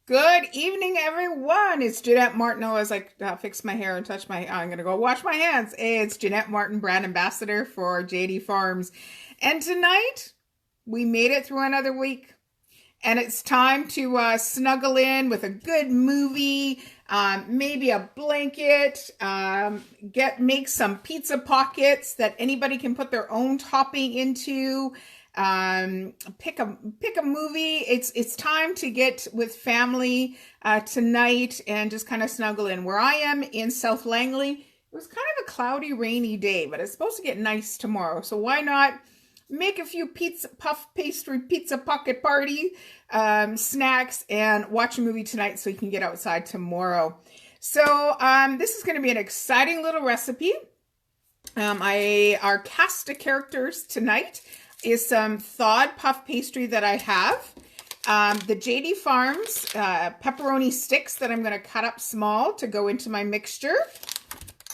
Good evening, everyone. It's Jeanette Martineau as I fix my hair and touch my. I'm going to go wash my hands. Hey, it's Jeanette Martin, brand ambassador for JD Farms. And tonight, we made it through another week. And it's time to snuggle in with a good movie, maybe a blanket, make some pizza pockets that anybody can put their own topping into. Pick a movie. It's time to get with family tonight and just kind of snuggle in. Where I am in South Langley, it was kind of a cloudy, rainy day, but it's supposed to get nice tomorrow. So why not make a few puff pastry pizza pocket party snacks and watch a movie tonight so you can get outside tomorrow. So this is going to be an exciting little recipe. Our cast of characters tonight is some thawed puff pastry that I have. The JD Farms pepperoni sticks that I'm going to cut up small to go into my mixture.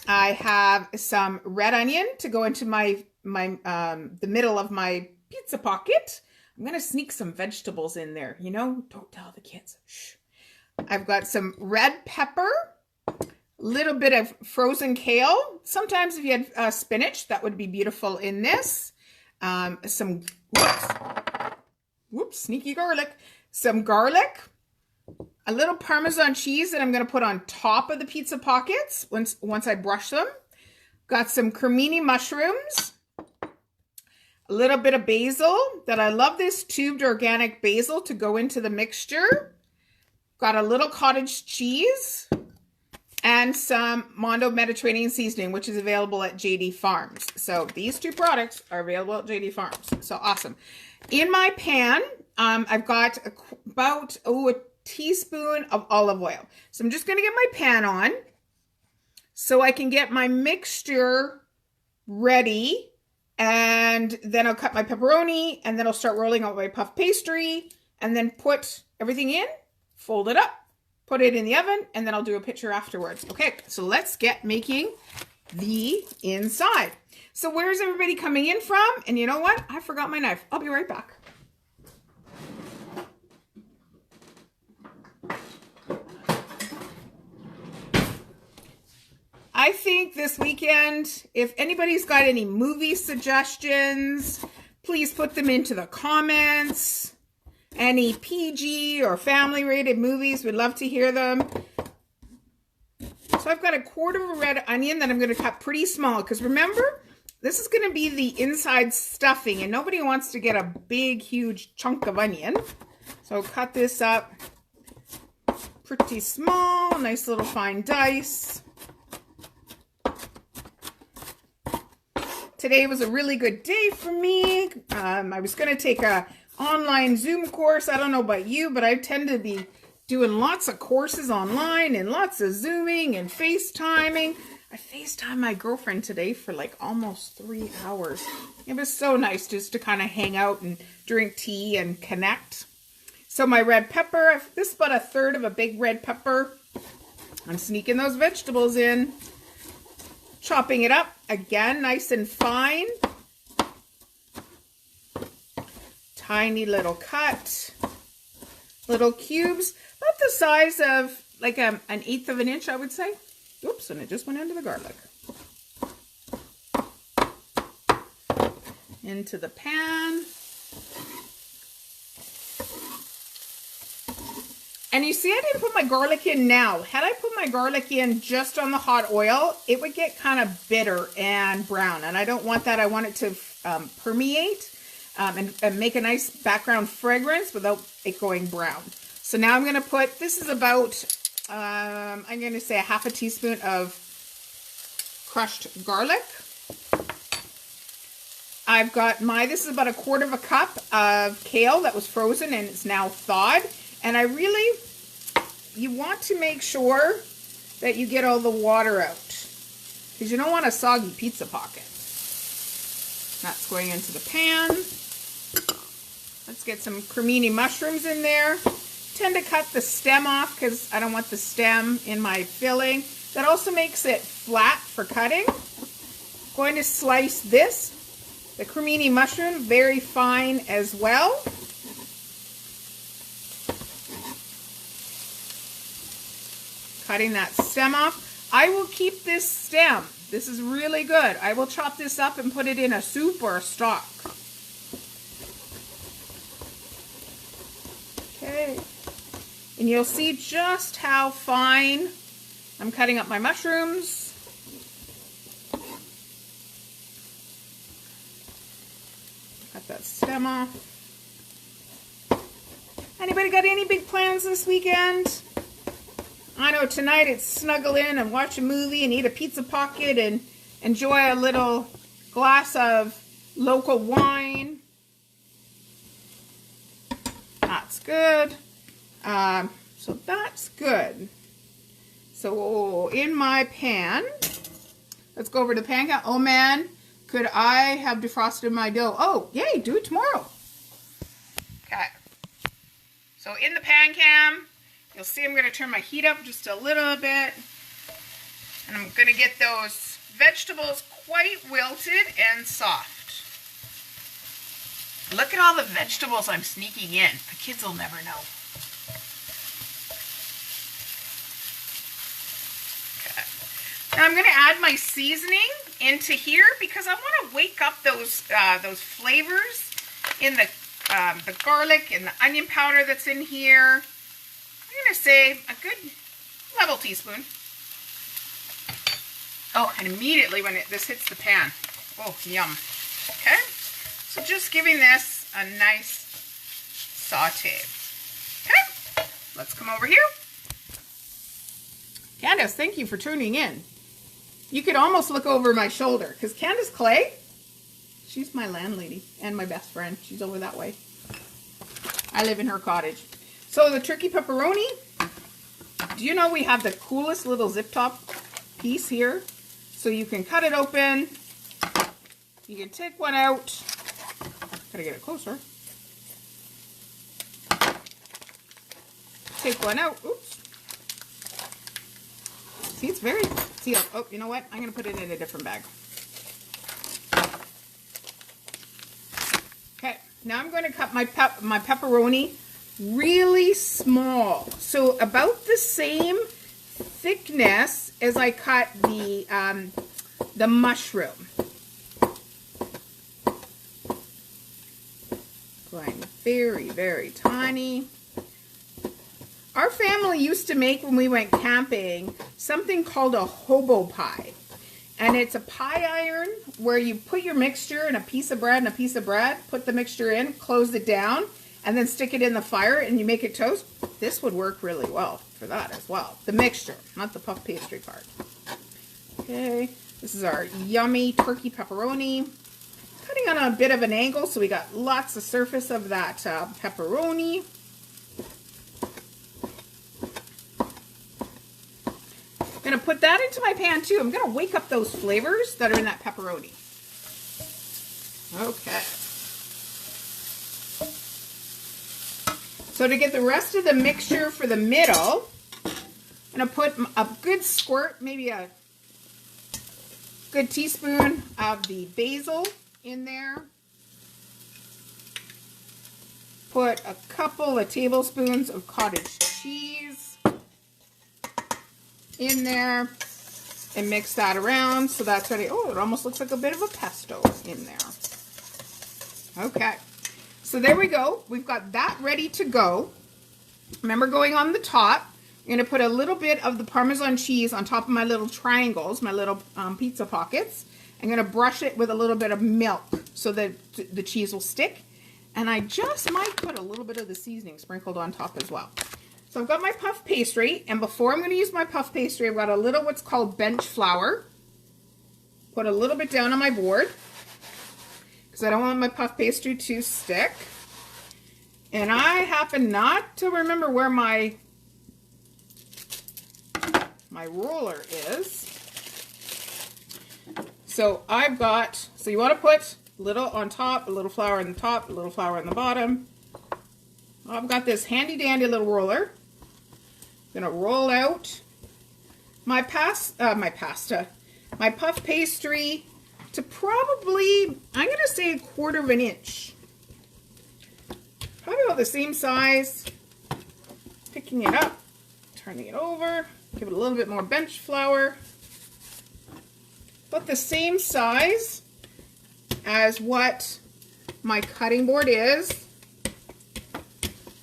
I have some red onion to go into the middle of my pizza pocket. I'm going to sneak some vegetables in there. You know, don't tell the kids. Shh. I've got some red pepper, a little bit of frozen kale. Sometimes if you had spinach, that would be beautiful in this. Some sneaky garlic, some garlic, a little Parmesan cheese that I'm going to put on top of the pizza pockets once I brush them. Got some cremini mushrooms, a little bit of basil that I love, this tubed organic basil to go into the mixture. Got a little cottage cheese and some Mondo Mediterranean seasoning, which is available at JD Farms. So these two products are available at JD Farms. So awesome. In my pan, I've got about a teaspoon of olive oil. So I'm just going to get my pan on so I can get my mixture ready. And then I'll cut my pepperoni, and then I'll start rolling out my puff pastry, and then put everything in, fold it up, put it in the oven, and then I'll do a picture afterwards. Okay, so let's get making the inside. So where's everybody coming in from? And you know what? I forgot my knife. I'll be right back. I think this weekend, if anybody's got any movie suggestions, please put them into the comments. Any PG or family rated movies, we'd love to hear them. So I've got a quarter of a red onion that I'm going to cut pretty small, because remember, this is going to be the inside stuffing and nobody wants to get a big, huge chunk of onion. So cut this up pretty small, nice little fine dice. Today was a really good day for me. I was going to take a online Zoom course. I don't know about you, but I tend to be doing lots of courses online and lots of Zooming and FaceTiming. I FaceTimed my girlfriend today for like almost 3 hours. It was so nice just to kind of hang out and drink tea and connect. So my red pepper, this is about a third of a big red pepper. I'm sneaking those vegetables in. Chopping it up, again, nice and fine. Tiny little cut. Little cubes, about the size of like an 1/8 of an inch, I would say. Oops, and it just went into the garlic. Into the pan. And you see, I didn't put my garlic in now. Had I put my garlic in just on the hot oil, it would get kind of bitter and brown. And I don't want that. I want it to permeate and make a nice background fragrance without it going brown. So now I'm going to put, this is about, I'm going to say a half a teaspoon of crushed garlic. I've got this is about a quarter of a cup of kale that was frozen and it's now thawed. And you want to make sure that you get all the water out, because you don't want a soggy pizza pocket. That's going into the pan. Let's get some cremini mushrooms in there. Tend to cut the stem off because I don't want the stem in my filling. That also makes it flat for cutting. Going to slice the cremini mushroom, very fine as well. Cutting that stem off. I will keep this stem. This is really good. I will chop this up and put it in a soup or a stock. Okay. And you'll see just how fine I'm cutting up my mushrooms. Cut that stem off. Anybody got any big plans this weekend? I know tonight it's snuggle in and watch a movie and eat a pizza pocket and enjoy a little glass of local wine. That's good. So that's good. So in my pan, let's go over to the pan count. Oh man, could I have defrosted my dough? Oh, yay, do it tomorrow. Okay. So in the pan cam, you'll see I'm going to turn my heat up just a little bit. And I'm going to get those vegetables quite wilted and soft. Look at all the vegetables I'm sneaking in. The kids will never know. Okay. Now I'm going to add my seasoning into here because I want to wake up those flavors in the garlic and the onion powder that's in here. I'm going to say a good level teaspoon. Oh, and immediately when this hits the pan, oh, yum. Okay, so just giving this a nice saute. Okay, let's come over here. Candace, thank you for tuning in. You could almost look over my shoulder because Candace Clay, she's my landlady and my best friend. She's over that way. I live in her cottage. So the turkey pepperoni, do you know we have the coolest little zip top piece here? So you can cut it open. You can take one out. Gotta get it closer. Take one out. Oops. See, it's very, see, oh, you know what? I'm gonna put it in a different bag. Okay, now I'm going to cut my pepperoni really small. So about the same thickness as I cut the mushroom. Going very, very tiny. Our family used to make, when we went camping, something called a hobo pie. And it's a pie iron where you put your mixture in a piece of bread and a piece of bread, put the mixture in, close it down, and then stick it in the fire and you make it toast. This would work really well for that as well. The mixture, not the puff pastry part. Okay, this is our yummy turkey pepperoni. Cutting on a bit of an angle so we got lots of surface of that pepperoni. I'm going to put that into my pan too. I'm going to wake up those flavors that are in that pepperoni. Okay. So to get the rest of the mixture for the middle, I'm going to put a good squirt, maybe a good teaspoon of the basil in there. Put a couple of tablespoons of cottage cheese in there and mix that around. So that's ready. Oh, it almost looks like a bit of a pesto in there. Okay. So there we go. We've got that ready to go. Remember, going on the top, I'm going to put a little bit of the Parmesan cheese on top of my little triangles, my little pizza pockets. I'm going to brush it with a little bit of milk so that the cheese will stick. And I just might put a little bit of the seasoning sprinkled on top as well. So I've got my puff pastry, and before I'm going to use my puff pastry, I've got a little what's called bench flour. Put a little bit down on my board because I don't want my puff pastry to stick. And I happen not to remember where my roller is. So I've got, so you want to put a little on top, a little flour on the top, a little flour on the bottom. I've got this handy dandy little roller. I'm gonna roll out my puff pastry to probably, I'm gonna say 1/4 inch. Probably about the same size. Picking it up, turning it over. Give it a little bit more bench flour. About the same size as what my cutting board is.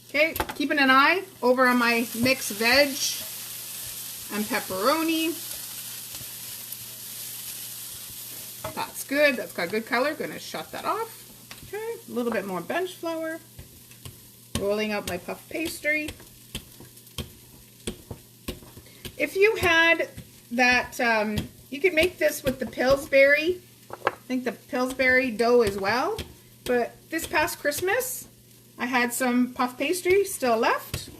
Okay, keeping an eye over on my mixed veg and pepperoni. That's good. That's got good color. Gonna shut that off. Okay, a little bit more bench flour. Rolling out my puff pastry. If you had that, you could make this with the Pillsbury. I think the Pillsbury dough as well. But this past Christmas, I had some puff pastry still left.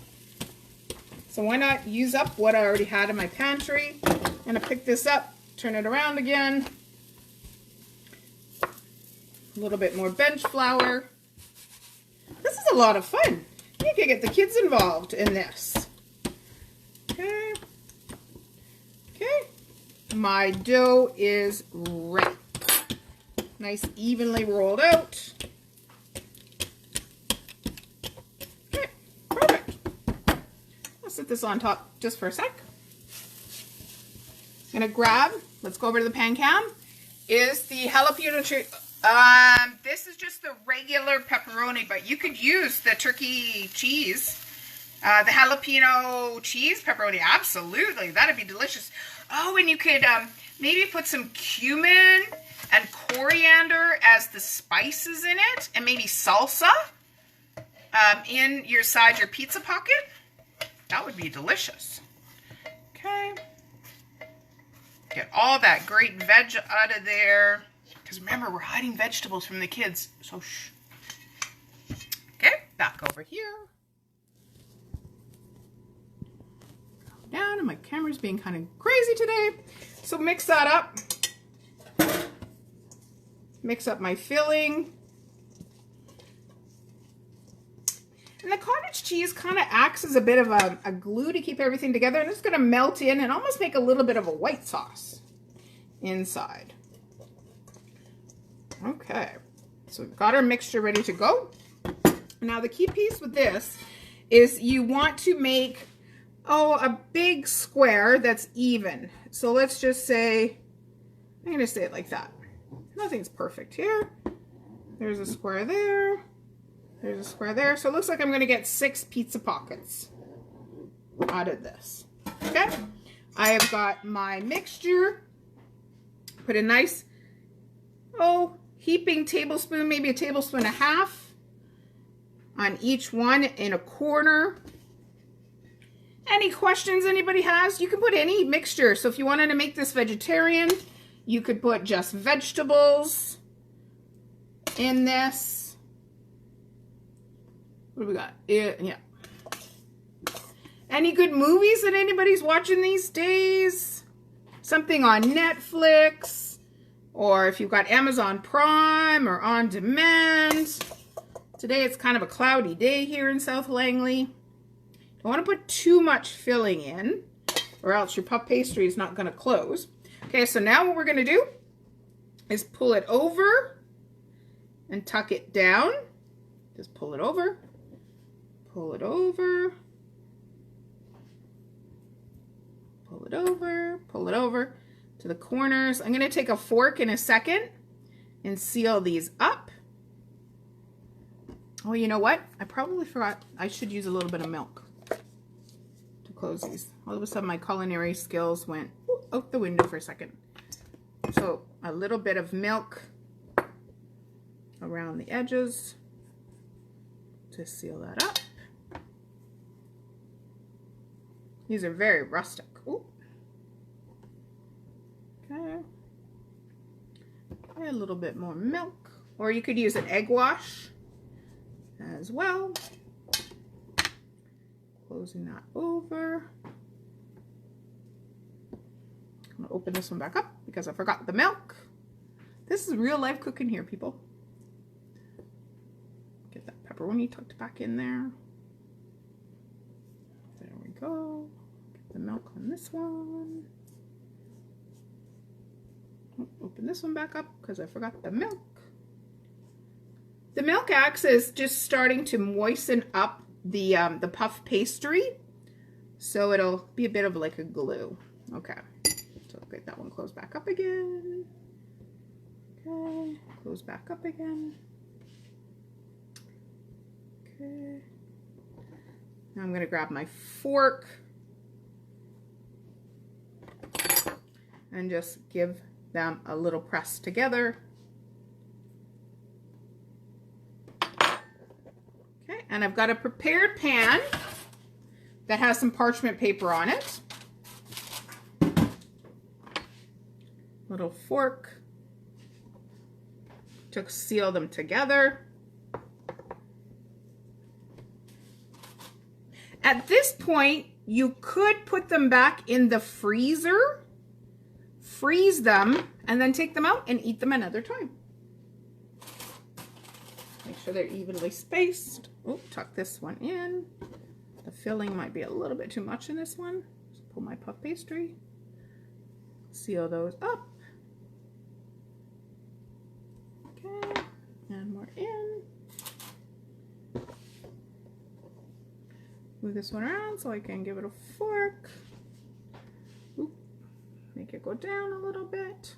So why not use up what I already had in my pantry? I'm gonna pick this up, turn it around again. A little bit more bench flour. This is a lot of fun. You can get the kids involved in this. Okay. Okay. My dough is ready. Nice evenly rolled out. Okay, perfect. I'll set this on top just for a sec. I'm gonna grab, let's go over to the pan cam, is the jalapeno tree. This is just the regular pepperoni, but you could use the turkey cheese, the jalapeno cheese pepperoni. Absolutely, that'd be delicious. Oh, and you could maybe put some cumin and coriander as the spices in it, and maybe salsa in your pizza pocket. That would be delicious. Okay. Get all that great veg out of there. Because remember, we're hiding vegetables from the kids, so shh. Okay, back over here. Go down, and my camera's being kind of crazy today. So mix that up. Mix up my filling. And the cottage cheese kind of acts as a bit of a glue to keep everything together. And it's going to melt in and almost make a little bit of a white sauce inside. Okay, so we've got our mixture ready to go. Now the key piece with this is you want to make, a big square that's even. So let's just say, I'm going to say it like that. Nothing's perfect here. There's a square there. There's a square there. So it looks like I'm going to get 6 pizza pockets out of this. Okay. I have got my mixture. Put a nice, heaping tablespoon, maybe a tablespoon and a half on each one in a corner. Any questions anybody has? You can put any mixture. So if you wanted to make this vegetarian, you could put just vegetables in this. What do we got? Yeah. Any good movies that anybody's watching these days? Something on Netflix, or if you've got Amazon Prime or On Demand. Today it's kind of a cloudy day here in South Langley. Don't want to put too much filling in, or else your puff pastry is not going to close. Okay, so now what we're going to do is pull it over and tuck it down. Just pull it over, pull it over, pull it over, pull it over to the corners. I'm going to take a fork in a second and seal these up. Oh, you know what? I probably forgot I should use a little bit of milk to close these. All of a sudden my culinary skills went out the window for a second. So a little bit of milk around the edges to seal that up. These are very rustic. Ooh. Okay. A little bit more milk, or you could use an egg wash as well. Closing that over. I'm gonna open this one back up because I forgot the milk. This is real life cooking here, people. Get that pepperoni tucked back in there. There we go. Get the milk on this one. Open this one back up because I forgot the milk. The milk acts as just starting to moisten up the puff pastry. So it'll be a bit of like a glue. Okay, so get that one closed back up again. Okay, close back up again. Okay. Now I'm going to grab my fork and just give them a little press together. Okay, and I've got a prepared pan that has some parchment paper on it. Little fork to seal them together. At this point, you could put them back in the freezer, freeze them, and then take them out and eat them another time. Make sure they're evenly spaced. Oh, tuck this one in. The filling might be a little bit too much in this one. Just pull my puff pastry. Seal those up. Okay, and more in. Move this one around so I can give it a fork. Oop. Make it go down a little bit.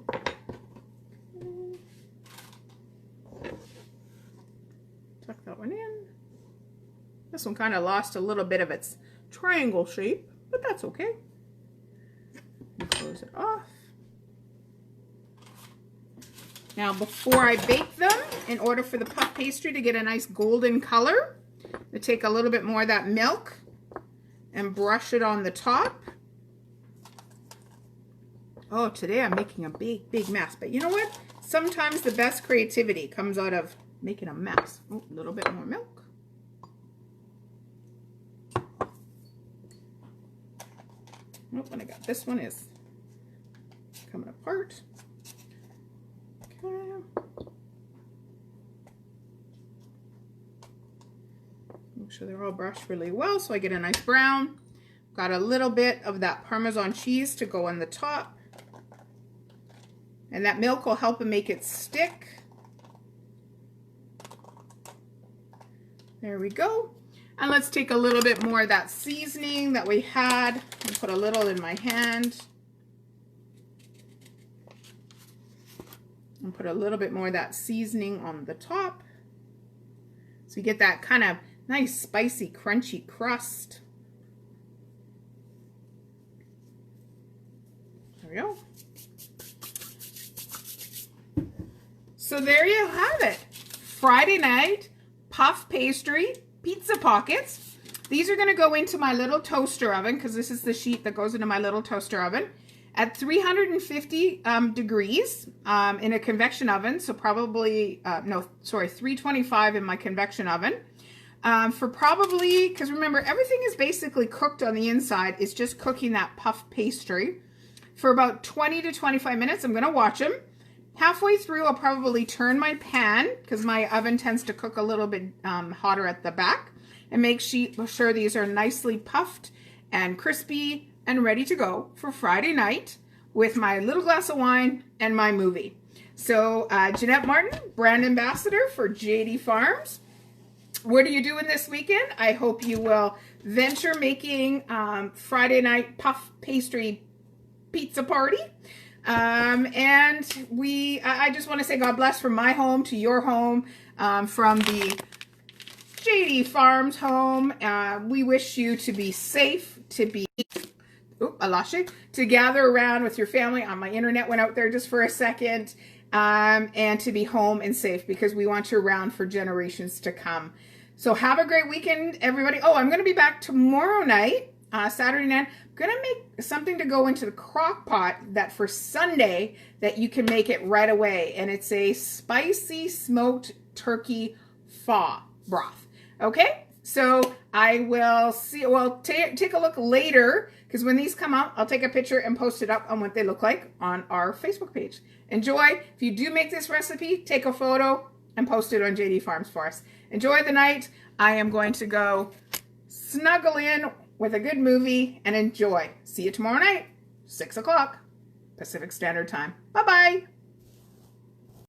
Okay. Tuck that one in. This one kind of lost a little bit of its triangle shape, but that's okay. And close it off. Now before I bake them, in order for the puff pastry to get a nice golden color, I take a little bit more of that milk and brush it on the top. Oh, today I'm making a big mess. But you know what? Sometimes the best creativity comes out of making a mess. Oh, a little bit more milk. Oh, and I got this one is coming apart. Okay. Make sure they're all brushed really well so I get a nice brown. Got a little bit of that Parmesan cheese to go on the top. And that milk will help and make it stick. There we go. And let's take a little bit more of that seasoning that we had and put a little in my hand. And put a little bit more of that seasoning on the top. So you get that kind of nice, spicy, crunchy crust. There we go. So there you have it. Friday night puff pastry pizza pockets. These are going to go into my little toaster oven because this is the sheet that goes into my little toaster oven at 350 degrees in a convection oven. So probably, 325 in my convection oven. For probably, because remember, everything is basically cooked on the inside. It's just cooking that puff pastry. For about 20 to 25 minutes, I'm going to watch them. Halfway through, I'll probably turn my pan, because my oven tends to cook a little bit hotter at the back, and make sure these are nicely puffed and crispy and ready to go for Friday night with my little glass of wine and my movie. So, Jeanette Martin, brand ambassador for JD Farms. What are you doing this weekend? I hope you will venture making Friday night puff pastry pizza party. I just want to say God bless from my home to your home, from the JD Farms home. We wish you to be safe, to be, to gather around with your family. My internet went out there just for a second, and to be home and safe because we want you around for generations to come. So have a great weekend, everybody. Oh, I'm going to be back tomorrow night, Saturday night. I'm going to make something to go into the crock pot that for Sunday that you can make it right away. And it's a spicy smoked turkey pho broth. Okay, so I will see. Well, take a look later because when these come out, I'll take a picture and post it up on what they look like on our Facebook page. Enjoy. If you do make this recipe, take a photo and post it on JD Farms for us. Enjoy the night. I am going to go snuggle in with a good movie and enjoy. See you tomorrow night, 6 o'clock Pacific Standard Time. Bye-bye.